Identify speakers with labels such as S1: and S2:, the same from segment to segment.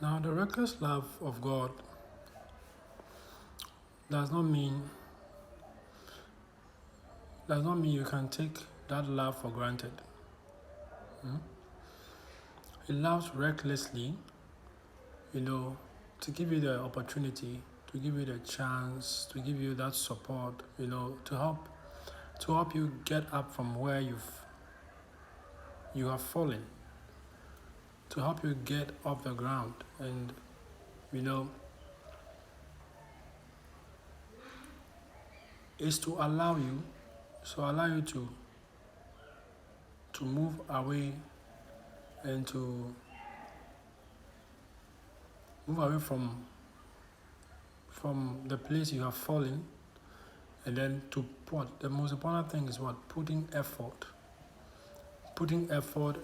S1: Now, the reckless love of God does not mean you can take that love for granted. He loves recklessly, to give you the opportunity, to give you the chance, to give you that support, to help you get up from where you have fallen, to help you get off the ground, and is to allow you to move away and to move away from the place you have fallen, and then to what the most important thing is what putting effort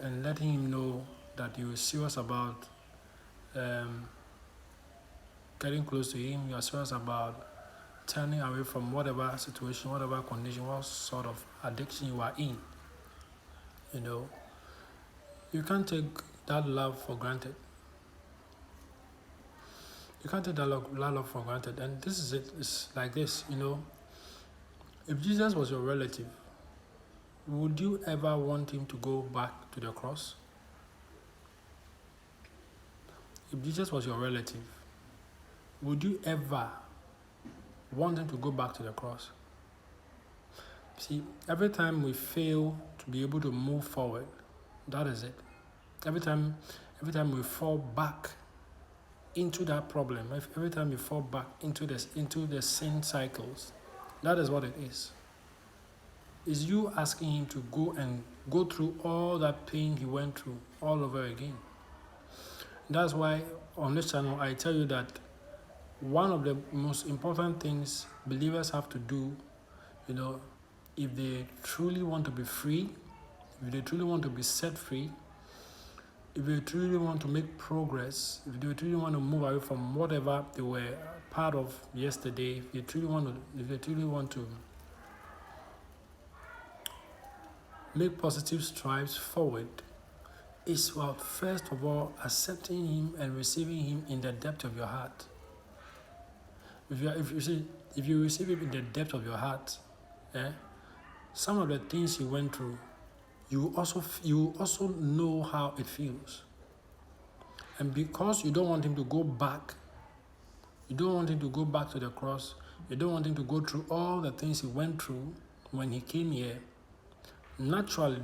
S1: and letting him know that you are serious about getting close to him. You are serious about turning away from whatever situation, whatever condition, what sort of addiction you are in. You can't take that love for granted. You can't take that love for granted. And this is it. It's like this, If Jesus was your relative, would you ever want him to go back to the cross? If Jesus was your relative, would you ever want him to go back to the cross? See, every time we fail to be able to move forward, that is it. Every time we fall back into that problem, every time you fall back into the sin cycles, that is what it is. Is you asking him to go through all that pain he went through all over again. That's why on this channel I tell you that one of the most important things believers have to do, if they truly want to be free, if they truly want to be set free, if they truly want to make progress, if they truly want to move away from whatever they were part of yesterday, if they truly want to make positive strides forward, is about first of all accepting him and receiving him in the depth of your heart. If you receive him in the depth of your heart, some of the things you went through, you also know how it feels. And because you don't want him to go back, you don't want him to go back to the cross, you don't want him to go through all the things he went through when he came here, naturally,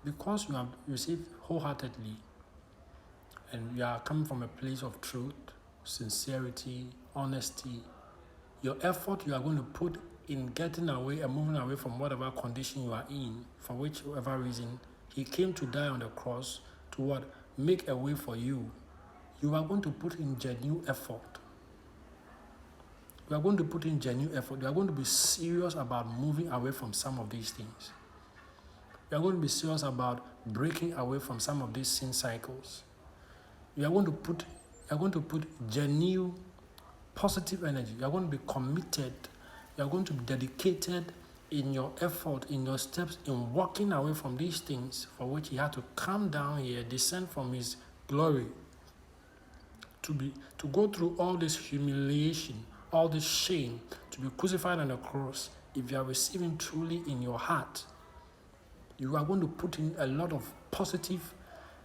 S1: because you have received wholeheartedly and you are coming from a place of truth, sincerity, honesty, your effort you are going to put in getting away and moving away from whatever condition you are in, for whichever reason, he came to die on the cross to what? Make a way for you. You are going to put in genuine effort. You are going to put in genuine effort. You are going to be serious about moving away from some of these things. You are going to be serious about breaking away from some of these sin cycles. You are going to put genuine positive energy. You are going to be committed. You are going to be dedicated in your effort, in your steps, in walking away from these things for which he had to come down here, descend from his glory, to go through all this humiliation, all this shame, to be crucified on the cross. If you are receiving truly in your heart, you are going to put in a lot of positive,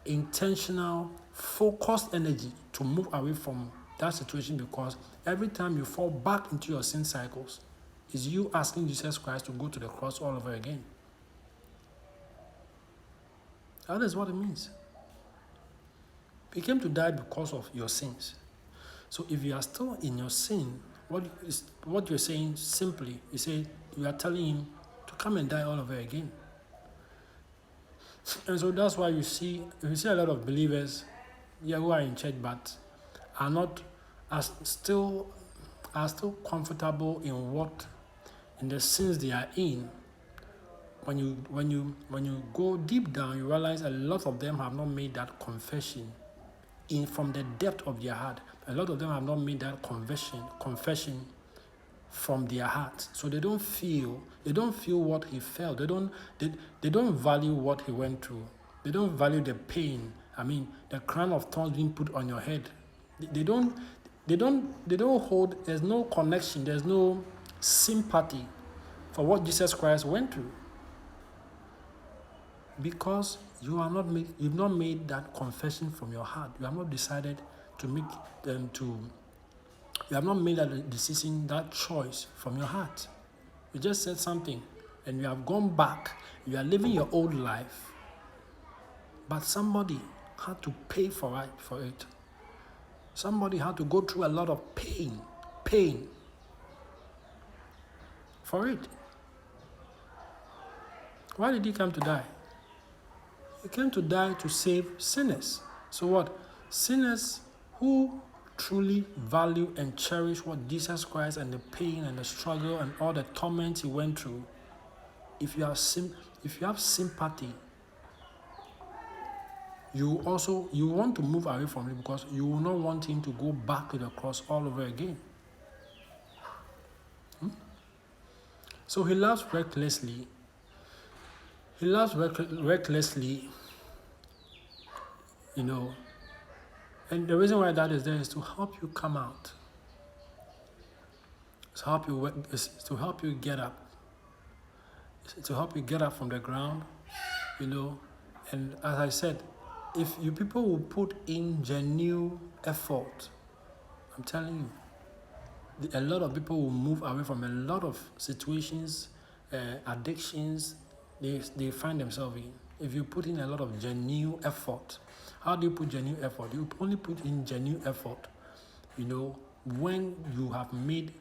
S1: intentional, focused energy to move away from that situation, because every time you fall back into your sin cycles, is you asking Jesus Christ to go to the cross all over again. That is what it means. He came to die because of your sins. So if you are still in your sin, what you're saying simply, you are telling him to come and die all over again. And so that's why you see a lot of believers who are in church but are still comfortable in the sins they are in. When you go deep down, you realize a lot of them have not made that confession from the depth of their heart. A lot of them have not made that confession from their heart. So they don't feel what he felt. They don't value what he went through. They don't value the pain. I mean, the crown of thorns being put on your head. They don't hold, there's no connection, there's no sympathy for what Jesus Christ went through. Because you've not made that confession from your heart. You have not decided to make them to, you have not made that decision, that choice from your heart. You just said something and you have gone back. You are living your old life, but somebody had to pay for it. Somebody had to go through a lot of pain for it. Why did he come to die? He came to die to save sinners. So what? Sinners who truly value and cherish what Jesus Christ and the pain and the struggle and all the torment he went through. If you have sympathy, you want to move away from him because you will not want him to go back to the cross all over again. So he loves recklessly. He loves recklessly, and the reason why that is there is to help you come out. It's to help you get up. It's to help you get up from the ground, And as I said, if you people will put in genuine effort, I'm telling you, a lot of people will move away from a lot of situations, addictions they find themselves in. If you put in a lot of genuine effort. How do you put genuine effort? You only put in genuine effort, when you have made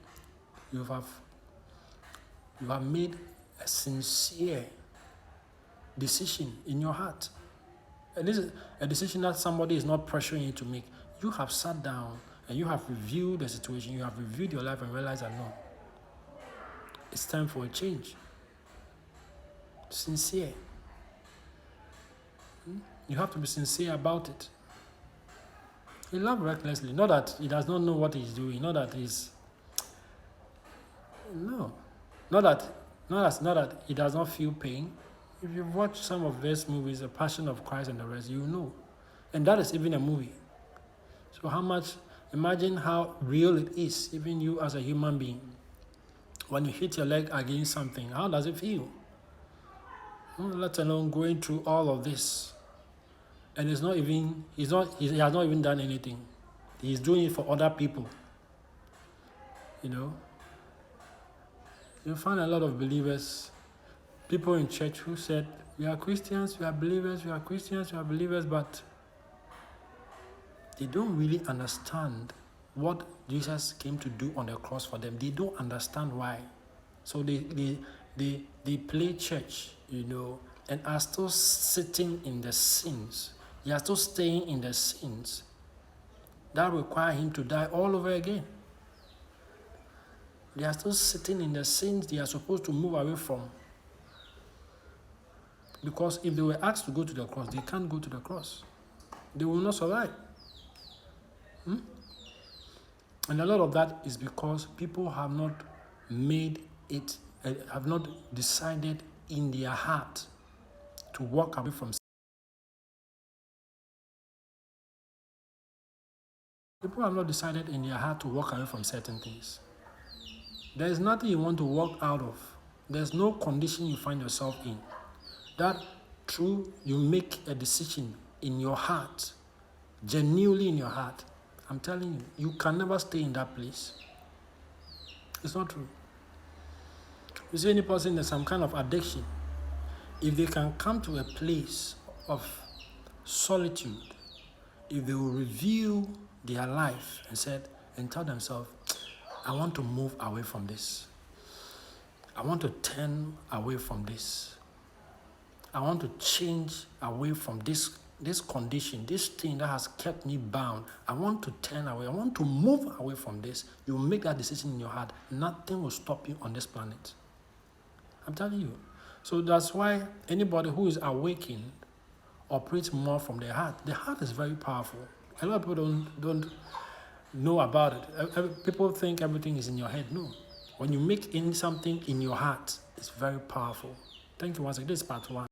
S1: a sincere decision in your heart. And this is a decision that somebody is not pressuring you to make. You have sat down and you have reviewed the situation, you have reviewed your life and realized that no, it's time for a change. Sincere. You have to be sincere about it. He loves recklessly. Not that he does not know what he's doing. Not that he does not feel pain. If you've watched some of these movies, The Passion of Christ and the rest, you know. And that is even a movie. So imagine how real it is, even you as a human being. When you hit your leg against something, how does it feel? Let alone going through all of this. And he has not even done anything. He's doing it for other people. You find a lot of believers, people in church who said, we are Christians, we are believers, we are Christians, we are believers, but they don't really understand what Jesus came to do on the cross for them. They don't understand why. So they play church, and are still sitting in the sins. They are still staying in the sins that require him to die all over again. They are still sitting in the sins they are supposed to move away from. Because if they were asked to go to the cross, they can't go to the cross. They will not survive. And a lot of that is because people have not have not decided in their heart to walk away from sin. People have not decided in their heart to walk away from certain things. There is nothing you want to walk out of. There's no condition you find yourself in. That true, you make a decision in your heart, genuinely in your heart. I'm telling you, you can never stay in that place. It's not true. You see any person in some kind of addiction, if they can come to a place of solitude, if they will review their life and tell themselves, I want to move away from this. I want to turn away from this. I want to change away from this condition, this thing that has kept me bound. I want to turn away. I want to move away from this. You will make that decision in your heart. Nothing will stop you on this planet. I'm telling you. So that's why anybody who is awakened operates more from their heart. The heart is very powerful. A lot of people don't know about it. People think everything is in your head. No. When you make something in your heart, it's very powerful. Thank you once again. This is part 1.